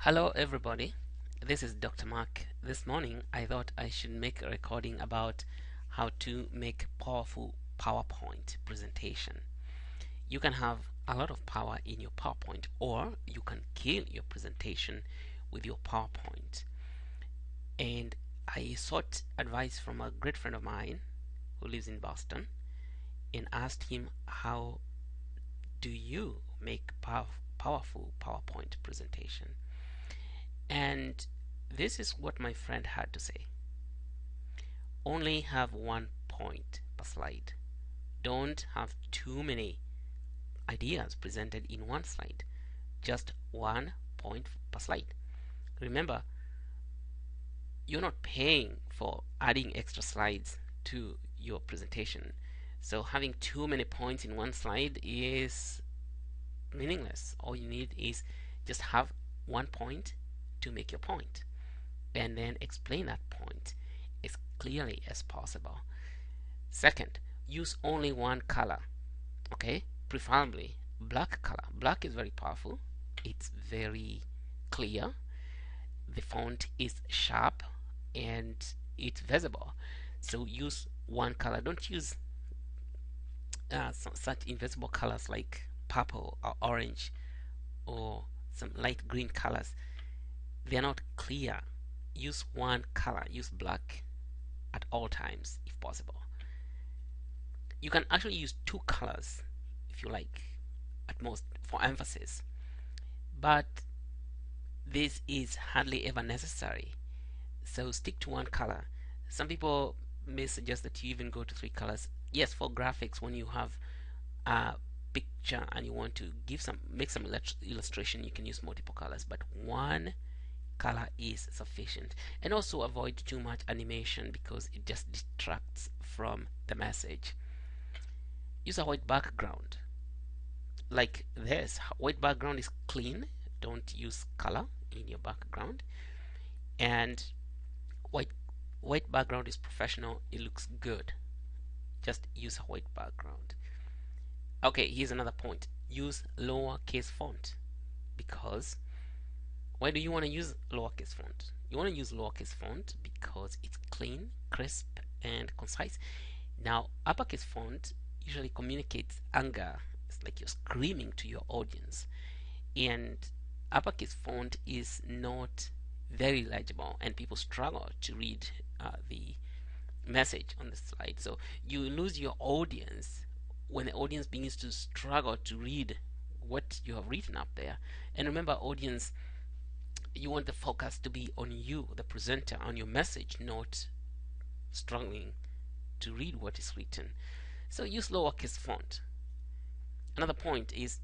Hello everybody, this is Dr. Mark. This morning I thought I should make a recording about how to make powerful PowerPoint presentation. You can have a lot of power in your PowerPoint, or you can kill your presentation with your PowerPoint. And I sought advice from a great friend of mine who lives in Boston and asked him, how do you make powerful PowerPoint presentation? And this is what my friend had to say. Only have 1 point per slide. Don't have too many ideas presented in one slide. Just 1 point per slide. Remember, you're not paying for adding extra slides to your presentation. So having too many points in one slide is meaningless. All you need is just have 1 point to make your point, and then explain that point as clearly as possible. Second, use only one color, okay? Preferably black color. Black is very powerful. It's very clear. The font is sharp and it's visible. So use one color. Don't use such invisible colors like purple or orange or some light green colors. They are not clear. Use one color. Use black at all times if possible. You can actually use 2 colors if you like, at most, for emphasis, but this is hardly ever necessary. So stick to 1 color. Some people may suggest that you even go to 3 colors. Yes, for graphics, when you have a picture and you want to make some illustration, you can use multiple colors, but 1 color is sufficient. And also avoid too much animation because it just distracts from the message. Use a white background like this. White background is clean. Don't use color in your background. And white background is professional. It looks good. Just use a white background. Okay, here's another point. Use lowercase font. Because why do you want to use lowercase font? You want to use lowercase font because it's clean, crisp, and concise. Now, uppercase font usually communicates anger. It's like you're screaming to your audience. And uppercase font is not very legible, and people struggle to read the message on the slide. So you lose your audience when the audience begins to struggle to read what you have written up there. And remember, audience, you want the focus to be on you, the presenter, on your message, not struggling to read what is written. So use lowercase font. Another point is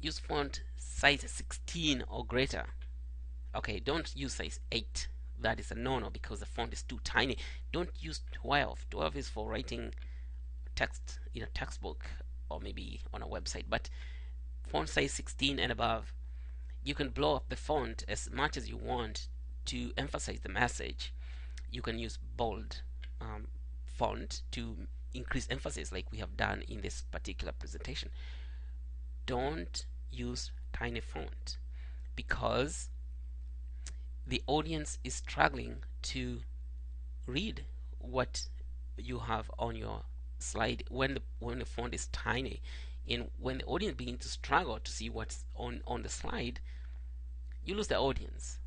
use font size 16 or greater. Okay, don't use size 8. That is a no-no because the font is too tiny. Don't use 12. 12 is for writing text in a textbook or maybe on a website. But font size 16 and above, you can blow up the font as much as you want to emphasize the message. You can use bold font to increase emphasis like we have done in this particular presentation. Don't use tiny font because the audience is struggling to read what you have on your slide when the font is tiny. And when the audience begins to struggle to see what's on the slide, you lose the audience,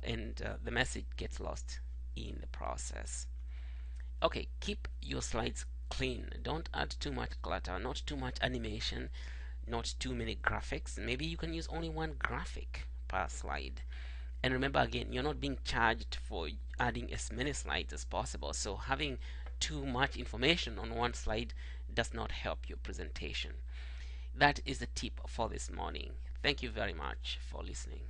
and the message gets lost in the process. Okay, keep your slides clean. Don't add too much clutter, not too much animation, not too many graphics. Maybe you can use only 1 graphic per slide. And remember, again, you're not being charged for adding as many slides as possible. So having too much information on 1 slide does not help your presentation. That is the tip for this morning. Thank you very much for listening.